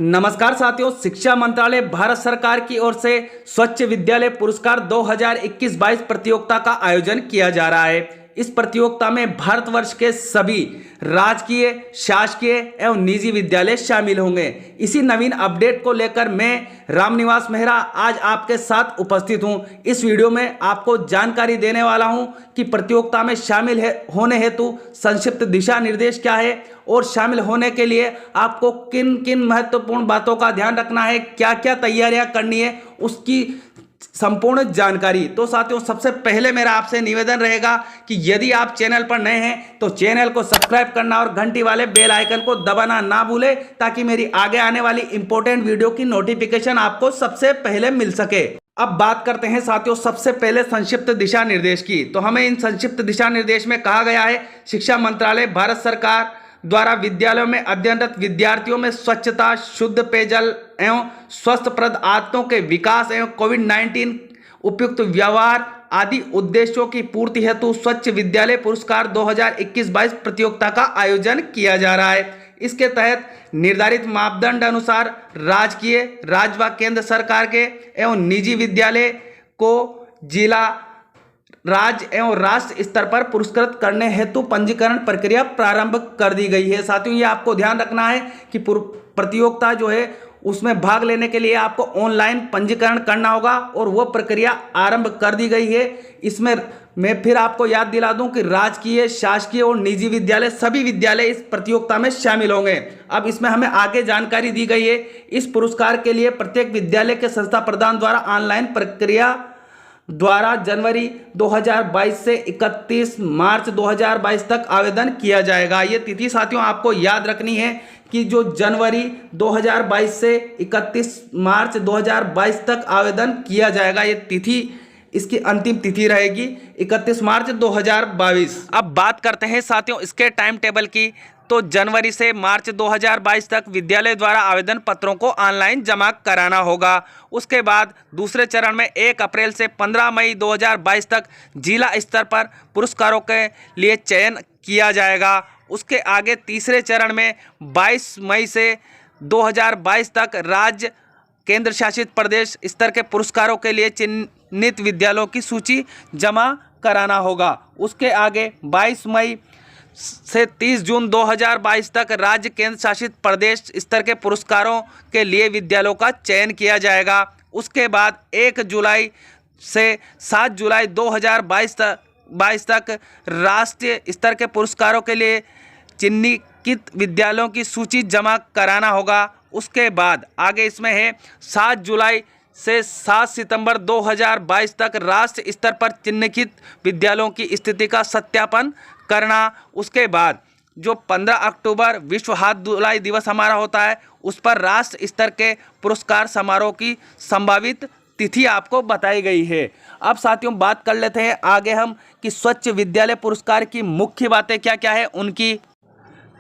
नमस्कार साथियों, शिक्षा मंत्रालय भारत सरकार की ओर से स्वच्छ विद्यालय पुरस्कार 2021-22 प्रतियोगिता का आयोजन किया जा रहा है। इस प्रतियोगिता में भारतवर्ष के सभी राजकीय, शासकीय एवं निजी विद्यालय शामिल होंगे। इसी नवीन अपडेट को लेकर मैं रामनिवास मेहरा आज आपके साथ उपस्थित हूं। इस वीडियो में आपको जानकारी देने वाला हूं कि प्रतियोगिता में शामिल होने हेतु संक्षिप्त दिशा निर्देश क्या है और शामिल होने के लिए आपको किन किन महत्वपूर्ण बातों का ध्यान रखना है, क्या क्या तैयारियां करनी है, उसकी संपूर्ण जानकारी। तो साथियों, सबसे पहले मेरा आपसे निवेदन रहेगा कि यदि आप चैनल पर नए हैं तो चैनल को सब्सक्राइब करना और घंटी वाले बेल आइकन को दबाना ना भूलें, ताकि मेरी आगे आने वाली इंपॉर्टेंट वीडियो की नोटिफिकेशन आपको सबसे पहले मिल सके। अब बात करते हैं साथियों सबसे पहले संक्षिप्त दिशा निर्देश की। तो हमें इन संक्षिप्त दिशा निर्देश में कहा गया है, शिक्षा मंत्रालय भारत सरकार द्वारा विद्यालयों में अध्ययनरत विद्यार्थियों में स्वच्छता, शुद्ध पेयजल एवं स्वस्थप्रद आदतों के विकास एवं कोविड-19 उपयुक्त व्यवहार आदि उद्देश्यों की पूर्ति हेतु स्वच्छ विद्यालय पुरस्कार 2021-22 प्रतियोगिता का आयोजन किया जा रहा है। इसके तहत निर्धारित मापदंड अनुसार राजकीय, राज्य व केंद्र सरकार के एवं निजी विद्यालय को जिला, राज्य एवं राष्ट्र स्तर पर पुरस्कृत करने हेतु पंजीकरण प्रक्रिया प्रारंभ कर दी गई है। साथियों, ये आपको ध्यान रखना है कि प्रतियोगिता जो है उसमें भाग लेने के लिए आपको ऑनलाइन पंजीकरण करना होगा और वो प्रक्रिया आरंभ कर दी गई है। इसमें मैं फिर आपको याद दिला दूं कि राजकीय, शासकीय और निजी विद्यालय सभी विद्यालय इस प्रतियोगिता में शामिल होंगे। अब इसमें हमें आगे जानकारी दी गई है। इस पुरस्कार के लिए प्रत्येक विद्यालय के संस्था प्रधान द्वारा ऑनलाइन प्रक्रिया द्वारा जनवरी 2022 से 31 मार्च 2022 तक आवेदन किया जाएगा। ये तिथि साथियों आपको याद रखनी है कि जो जनवरी 2022 से 31 मार्च 2022 तक आवेदन किया जाएगा, ये तिथि, इसकी अंतिम तिथि रहेगी 31 मार्च 2022। अब बात करते हैं साथियों इसके टाइम टेबल की। तो जनवरी से मार्च 2022 तक विद्यालय द्वारा आवेदन पत्रों को ऑनलाइन जमा कराना होगा। उसके बाद दूसरे चरण में 1 अप्रैल से 15 मई 2022 तक जिला स्तर पर पुरस्कारों के लिए चयन किया जाएगा। उसके आगे तीसरे चरण में 22 मई से 2022 तक राज्य, केंद्र शासित प्रदेश स्तर के पुरस्कारों के लिए चिन्हित विद्यालयों की सूची जमा कराना होगा। उसके आगे 22 मई से 30 जून 2022 तक राज्य, केंद्र शासित प्रदेश स्तर के पुरस्कारों के लिए विद्यालयों का चयन किया जाएगा। उसके बाद 1 जुलाई से 7 जुलाई 2022 तक राष्ट्रीय स्तर के पुरस्कारों के लिए चिन्हित विद्यालयों की सूची जमा कराना होगा। उसके बाद आगे इसमें है 7 जुलाई से 7 सितंबर 2022 तक राष्ट्र स्तर पर चिन्हित विद्यालयों की स्थिति का सत्यापन करना। उसके बाद जो 15 अक्टूबर विश्व हाथ धुलाई दिवस हमारा होता है, उस पर राष्ट्र स्तर के पुरस्कार समारोह की संभावित तिथि आपको बताई गई है। अब साथियों बात कर लेते हैं आगे हम कि स्वच्छ विद्यालय पुरस्कार की मुख्य बातें क्या क्या है उनकी।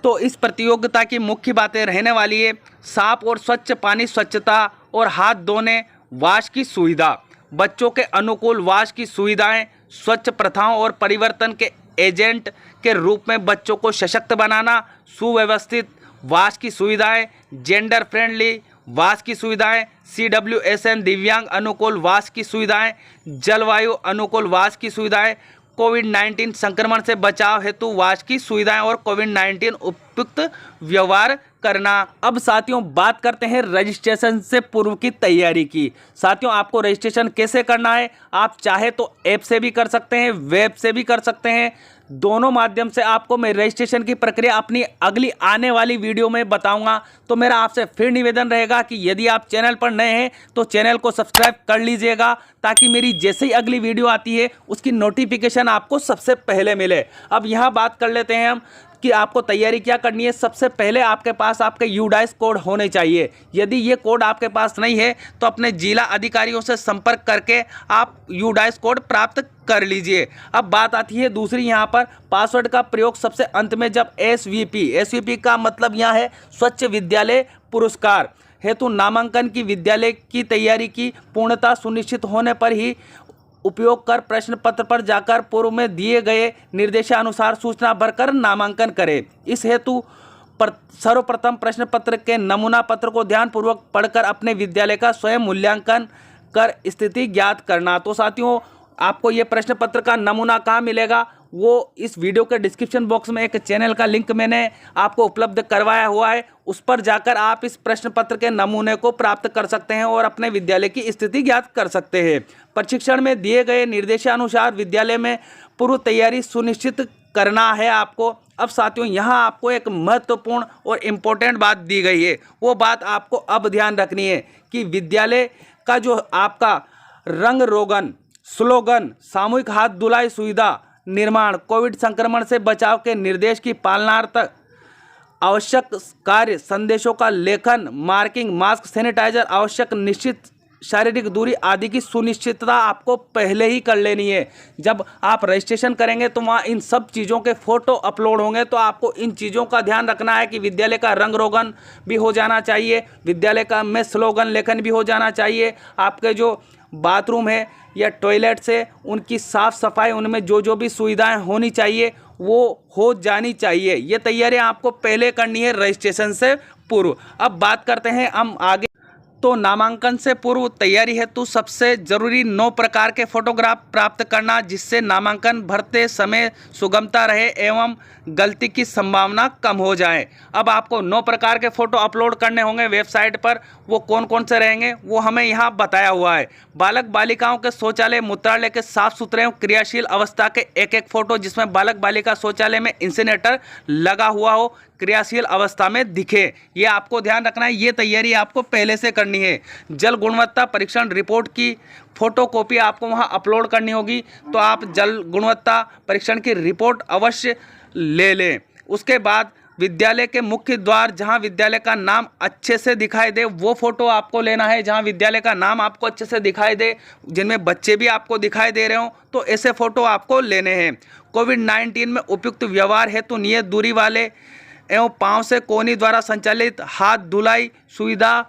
तो इस प्रतियोगिता की मुख्य बातें रहने वाली है, साफ और स्वच्छ पानी, स्वच्छता और हाथ धोने, वाश की सुविधा, बच्चों के अनुकूल वाश की सुविधाएं, स्वच्छ प्रथाओं और परिवर्तन के एजेंट के रूप में बच्चों को सशक्त बनाना, सुव्यवस्थित वाश की सुविधाएं, जेंडर फ्रेंडली वाश की सुविधाएं, CWSN दिव्यांग अनुकूल वाश की सुविधाएं, जलवायु अनुकूल वाश की सुविधाएं, कोविड-19 संक्रमण से बचाव हेतु वाश की सुविधाएं और कोविड-19 उपयुक्त व्यवहार करना। अब साथियों बात करते हैं रजिस्ट्रेशन से पूर्व की तैयारी की। साथियों आपको रजिस्ट्रेशन कैसे करना है, आप चाहे तो ऐप से भी कर सकते हैं, वेब से भी कर सकते हैं। दोनों माध्यम से आपको मैं रजिस्ट्रेशन की प्रक्रिया अपनी अगली आने वाली वीडियो में बताऊंगा। तो मेरा आपसे फिर निवेदन रहेगा कि यदि आप चैनल पर नए हैं तो चैनल को सब्सक्राइब कर लीजिएगा, ताकि मेरी जैसे ही अगली वीडियो आती है उसकी नोटिफिकेशन आपको सबसे पहले मिले। अब यहाँ बात कर लेते हैं हम कि आपको तैयारी क्या करनी है। सबसे पहले आपके पास आपके यूडाइस कोड होने चाहिए। यदि ये कोड आपके पास नहीं है तो अपने जिला अधिकारियों से संपर्क करके आप यूडाइस कोड प्राप्त कर लीजिए। अब बात आती है दूसरी, यहाँ पर पासवर्ड का प्रयोग सबसे अंत में जब SVP का मतलब यहाँ है स्वच्छ विद्यालय पुरस्कार हेतु नामांकन की विद्यालय की तैयारी की पूर्णता सुनिश्चित होने पर ही उपयोग कर प्रश्न पत्र पर जाकर पूर्व में दिए गए निर्देशानुसार सूचना भरकर नामांकन करें। इस हेतु सर्वप्रथम प्रश्न पत्र के नमूना पत्र को ध्यानपूर्वक पढ़कर अपने विद्यालय का स्वयं मूल्यांकन कर स्थिति ज्ञात करना। तो साथियों, आपको ये प्रश्न पत्र का नमूना कहाँ मिलेगा, वो इस वीडियो के डिस्क्रिप्शन बॉक्स में एक चैनल का लिंक मैंने आपको उपलब्ध करवाया हुआ है। उस पर जाकर आप इस प्रश्न पत्र के नमूने को प्राप्त कर सकते हैं और अपने विद्यालय की स्थिति ज्ञात कर सकते हैं। प्रशिक्षण में दिए गए निर्देशानुसार विद्यालय में पूर्व तैयारी सुनिश्चित करना है आपको। अब साथियों, यहाँ आपको एक महत्वपूर्ण और इम्पोर्टेंट बात दी गई है। वो बात आपको अब ध्यान रखनी है कि विद्यालय का जो आपका रंग रोगन, स्लोगन, सामूहिक हाथ धुलाई सुविधा निर्माण, कोविड संक्रमण से बचाव के निर्देश की पालनार्थ आवश्यक कार्य, संदेशों का लेखन, मार्किंग, मास्क, सैनिटाइजर, आवश्यक निश्चित शारीरिक दूरी आदि की सुनिश्चितता आपको पहले ही कर लेनी है। जब आप रजिस्ट्रेशन करेंगे तो वहाँ इन सब चीज़ों के फ़ोटो अपलोड होंगे, तो आपको इन चीज़ों का ध्यान रखना है कि विद्यालय का रंग रोगन भी हो जाना चाहिए, विद्यालय का में स्लोगन लेखन भी हो जाना चाहिए, आपके जो बाथरूम है या टॉयलेट्स है उनकी साफ़ सफाई, उनमें जो भी सुविधाएं होनी चाहिए वो हो जानी चाहिए। ये तैयारियां आपको पहले करनी है रजिस्ट्रेशन से पूर्व। अब बात करते हैं हम आगे। तो नामांकन से पूर्व तैयारी हेतु सबसे जरूरी 9 प्रकार के फोटोग्राफ प्राप्त करना, जिससे नामांकन भरते समय सुगमता रहे एवं गलती की संभावना कम हो जाए। अब आपको 9 प्रकार के फ़ोटो अपलोड करने होंगे वेबसाइट पर। वो कौन कौन से रहेंगे वो हमें यहाँ बताया हुआ है। बालक बालिकाओं के शौचालय मूत्रालय के साफ सुथरे एवं क्रियाशील अवस्था के एक फ़ोटो, जिसमें बालक बालिका शौचालय में इंसिनेटर लगा हुआ हो, क्रियाशील अवस्था में दिखे। ये आपको ध्यान रखना है, ये तैयारी आपको पहले से करनी है। जल गुणवत्ता परीक्षण रिपोर्ट की फोटोकॉपी आपको वहां अपलोड करनी होगी, तो आप जल गुणवत्ता परीक्षण की रिपोर्ट अवश्य ले लें। उसके बाद विद्यालय के मुख्य द्वार जहां विद्यालय का नाम अच्छे से दिखाई दे वो फ़ोटो आपको लेना है। जहां विद्यालय का नाम आपको अच्छे से दिखाई दे, जिनमें बच्चे भी आपको दिखाई दे रहे हो, तो ऐसे फ़ोटो आपको लेने हैं। कोविड-19 में उपयुक्त व्यवहार हेतु नियत दूरी वाले एवं पाँव से कोहनी द्वारा संचालित हाथ धुलाई सुविधा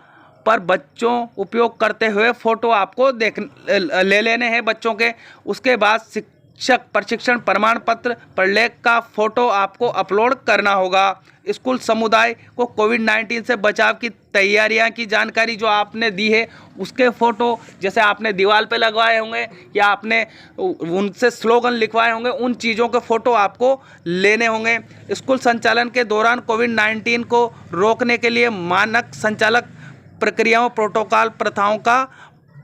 पर बच्चों उपयोग करते हुए फ़ोटो आपको ले लेने हैं बच्चों के। उसके बाद शिक्षक प्रशिक्षण प्रमाण पत्र प्रलेख का फ़ोटो आपको अपलोड करना होगा। स्कूल समुदाय को कोविड-19 से बचाव की तैयारियां की जानकारी जो आपने दी है उसके फ़ोटो, जैसे आपने दीवार पे लगवाए होंगे या आपने उनसे स्लोगन लिखवाए होंगे, उन चीज़ों के फ़ोटो आपको लेने होंगे। स्कूल संचालन के दौरान कोविड-19 को रोकने के लिए मानक संचालक प्रक्रियाओं, प्रोटोकॉल, प्रथाओं का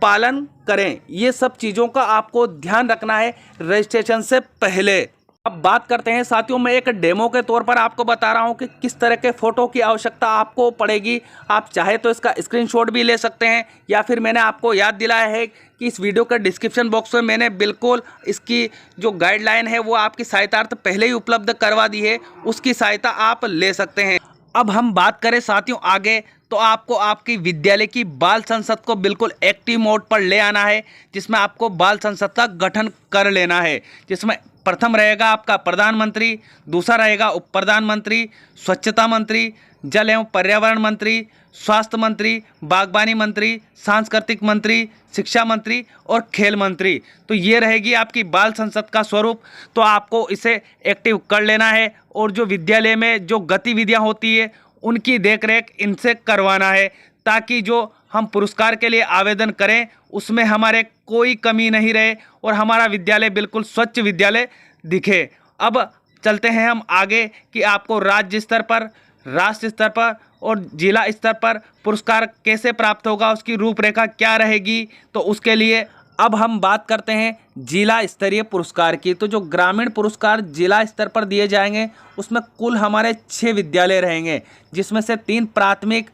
पालन करें। ये सब चीज़ों का आपको ध्यान रखना है रजिस्ट्रेशन से पहले। अब बात करते हैं साथियों, मैं एक डेमो के तौर पर आपको बता रहा हूं कि किस तरह के फ़ोटो की आवश्यकता आपको पड़ेगी। आप चाहे तो इसका स्क्रीनशॉट भी ले सकते हैं, या फिर मैंने आपको याद दिलाया है कि इस वीडियो के डिस्क्रिप्शन बॉक्स में मैंने बिल्कुल इसकी जो गाइडलाइन है वो आपकी सहायतार्थ पहले ही उपलब्ध करवा दी है, उसकी सहायता आप ले सकते हैं। अब हम बात करें साथियों आगे, तो आपको आपकी विद्यालय की बाल संसद को बिल्कुल एक्टिव मोड पर ले आना है, जिसमें आपको बाल संसद का गठन कर लेना है। जिसमें प्रथम रहेगा आपका प्रधानमंत्री, दूसरा रहेगा उप प्रधानमंत्री, स्वच्छता मंत्री, जल एवं पर्यावरण मंत्री, स्वास्थ्य मंत्री, बागवानी मंत्री, सांस्कृतिक मंत्री, शिक्षा मंत्री और खेल मंत्री। तो ये रहेगी आपकी बाल संसद का स्वरूप। तो आपको इसे एक्टिव कर लेना है और जो विद्यालय में जो गतिविधियां होती है उनकी देखरेख इनसे करवाना है, ताकि जो हम पुरस्कार के लिए आवेदन करें उसमें हमारे कोई कमी नहीं रहे और हमारा विद्यालय बिल्कुल स्वच्छ विद्यालय दिखे। अब चलते हैं हम आगे कि आपको राज्य स्तर पर, राष्ट्रीय स्तर पर और जिला स्तर पर पुरस्कार कैसे प्राप्त होगा, उसकी रूपरेखा क्या रहेगी। तो उसके लिए अब हम बात करते हैं जिला स्तरीय पुरस्कार की। तो जो ग्रामीण पुरस्कार जिला स्तर पर दिए जाएंगे उसमें कुल हमारे 6 विद्यालय रहेंगे, जिसमें से 3 प्राथमिक,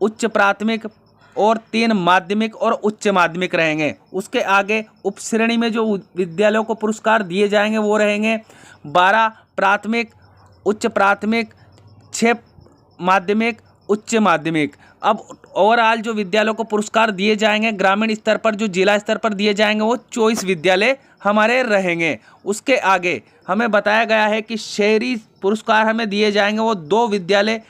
उच्च प्राथमिक और 3 माध्यमिक और उच्च माध्यमिक रहेंगे। उसके आगे उप श्रेणी में जो विद्यालयों को पुरस्कार दिए जाएंगे वो रहेंगे 12 प्राथमिक, उच्च प्राथमिक, 6 माध्यमिक, उच्च माध्यमिक। अब ओवरऑल जो विद्यालयों को पुरस्कार दिए जाएंगे ग्रामीण स्तर पर, जो जिला स्तर पर दिए जाएंगे वो 24 विद्यालय हमारे रहेंगे। उसके आगे हमें बताया गया है कि शहरी पुरस्कार हमें दिए जाएंगे वो 2 विद्यालय,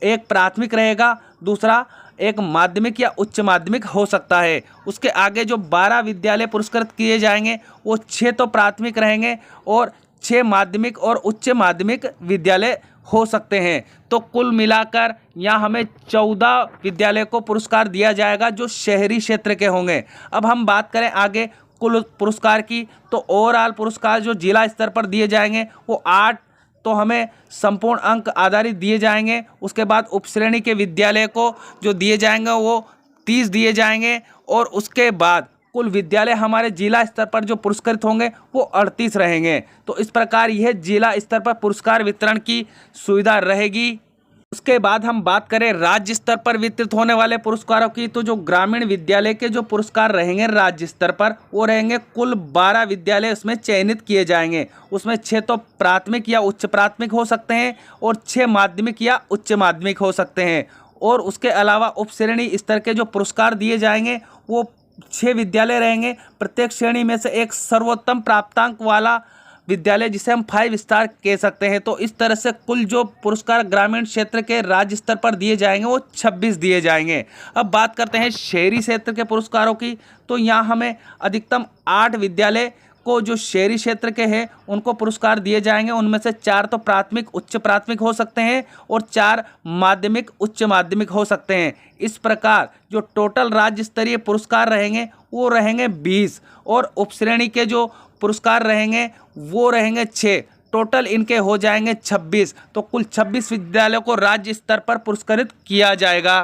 एक प्राथमिक रहेगा, दूसरा एक माध्यमिक या उच्च माध्यमिक हो सकता है। उसके आगे जो 12 विद्यालय पुरस्कृत किए जाएंगे वो 6 तो प्राथमिक रहेंगे और 6 माध्यमिक और उच्च माध्यमिक विद्यालय हो सकते हैं। तो कुल मिलाकर यहाँ हमें 14 विद्यालय को पुरस्कार दिया जाएगा जो शहरी क्षेत्र के होंगे। अब हम बात करें आगे कुल पुरस्कार की, तो ओवरऑल पुरस्कार जो जिला स्तर पर दिए जाएंगे वो 8 तो हमें संपूर्ण अंक आधारित दिए जाएंगे। उसके बाद उपश्रेणी के विद्यालय को जो दिए जाएंगे वो 30 दिए जाएंगे, और उसके बाद कुल विद्यालय हमारे जिला स्तर पर जो पुरस्कृत होंगे वो 38 रहेंगे। तो इस प्रकार यह जिला स्तर पर पुरस्कार वितरण की सुविधा रहेगी। उसके बाद हम बात करें राज्य स्तर पर वितरित होने वाले पुरस्कारों की, तो जो ग्रामीण विद्यालय के जो पुरस्कार रहेंगे राज्य स्तर पर वो रहेंगे कुल 12 विद्यालय उसमें चयनित किए जाएंगे। उसमें 6 तो प्राथमिक या उच्च प्राथमिक हो सकते हैं और 6 माध्यमिक या उच्च माध्यमिक हो सकते हैं। और उसके अलावा उपश्रेणी स्तर के जो पुरस्कार दिए जाएंगे वो 6 विद्यालय रहेंगे। प्रत्येक श्रेणी में से एक सर्वोत्तम प्राप्तांक वाला विद्यालय जिसे हम 5 स्टार कह सकते हैं। तो इस तरह से कुल जो पुरस्कार ग्रामीण क्षेत्र के राज्य स्तर पर दिए जाएंगे वो 26 दिए जाएंगे। अब बात करते हैं शहरी क्षेत्र के पुरस्कारों की, तो यहाँ हमें अधिकतम 8 विद्यालय को जो शहरी क्षेत्र के हैं उनको पुरस्कार दिए जाएंगे। उनमें से 4 तो प्राथमिक उच्च प्राथमिक हो सकते हैं और 4 माध्यमिक उच्च माध्यमिक हो सकते हैं। इस प्रकार जो टोटल राज्य स्तरीय पुरस्कार रहेंगे वो रहेंगे 20, और उपश्रेणी के जो पुरस्कार रहेंगे वो रहेंगे 6। टोटल इनके हो जाएंगे 26। तो कुल 26 विद्यालयों को राज्य स्तर पर पुरस्कृत किया जाएगा।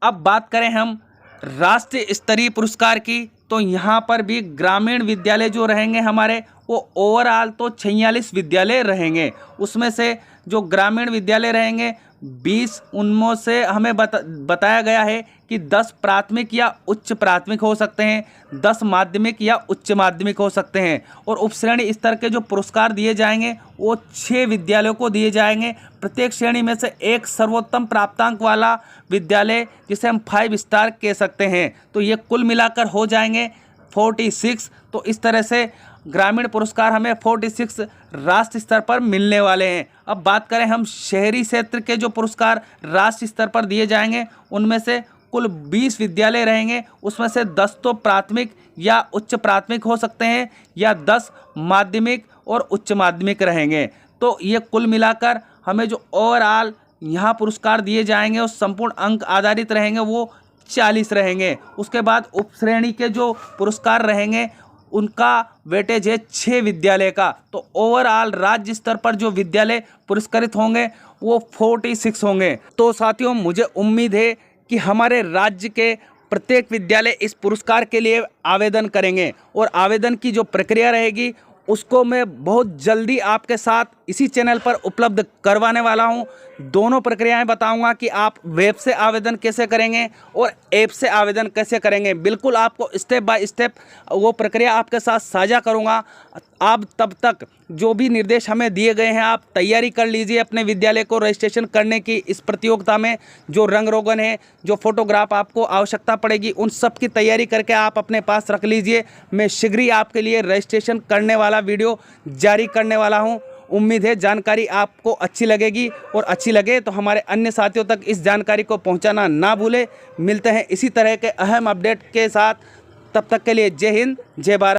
अब बात करें हम राष्ट्रीय स्तरीय पुरस्कार की, तो यहाँ पर भी ग्रामीण विद्यालय जो रहेंगे हमारे वो ओवरऑल तो 46 विद्यालय रहेंगे। उसमें से जो ग्रामीण विद्यालय रहेंगे 20, उनमें से हमें बताया गया है कि 10 प्राथमिक या उच्च प्राथमिक हो सकते हैं, 10 माध्यमिक या उच्च माध्यमिक हो सकते हैं। और उपश्रेणी स्तर के जो पुरस्कार दिए जाएंगे वो 6 विद्यालयों को दिए जाएंगे। प्रत्येक श्रेणी में से एक सर्वोत्तम प्राप्तांक वाला विद्यालय जिसे हम 5 स्टार कह सकते हैं। तो ये कुल मिलाकर हो जाएंगे 46। तो इस तरह से ग्रामीण पुरस्कार हमें 46 राष्ट्र स्तर पर मिलने वाले हैं। अब बात करें हम शहरी क्षेत्र के जो पुरस्कार राष्ट्र स्तर पर दिए जाएंगे, उनमें से कुल 20 विद्यालय रहेंगे। उसमें से 10 तो प्राथमिक या उच्च प्राथमिक हो सकते हैं या 10 माध्यमिक और उच्च माध्यमिक रहेंगे। तो ये कुल मिलाकर हमें जो ओवरऑल यहाँ पुरस्कार दिए जाएंगे और संपूर्ण अंक आधारित रहेंगे वो 40 रहेंगे। उसके बाद उपश्रेणी के जो पुरस्कार रहेंगे उनका वेटेज है 6 विद्यालय का। तो ओवरऑल राज्य स्तर पर जो विद्यालय पुरस्कृत होंगे वो 46 होंगे। तो साथियों, मुझे उम्मीद है कि हमारे राज्य के प्रत्येक विद्यालय इस पुरस्कार के लिए आवेदन करेंगे, और आवेदन की जो प्रक्रिया रहेगी उसको मैं बहुत जल्दी आपके साथ इसी चैनल पर उपलब्ध करवाने वाला हूं। दोनों प्रक्रियाएं बताऊंगा कि आप वेब से आवेदन कैसे करेंगे और ऐप से आवेदन कैसे करेंगे। बिल्कुल आपको स्टेप बाय स्टेप वो प्रक्रिया आपके साथ साझा करूंगा। आप तब तक जो भी निर्देश हमें दिए गए हैं आप तैयारी कर लीजिए अपने विद्यालय को रजिस्ट्रेशन करने की। इस प्रतियोगिता में जो रंग रोगन है, जो फोटोग्राफ आपको आवश्यकता पड़ेगी, उन सब की तैयारी करके आप अपने पास रख लीजिए। मैं शीघ्र ही आपके लिए रजिस्ट्रेशन करने वाला वीडियो जारी करने वाला हूं। उम्मीद है जानकारी आपको अच्छी लगेगी, और अच्छी लगे तो हमारे अन्य साथियों तक इस जानकारी को पहुंचाना ना भूलें। मिलते हैं इसी तरह के अहम अपडेट के साथ, तब तक के लिए जय हिंद, जय भारत।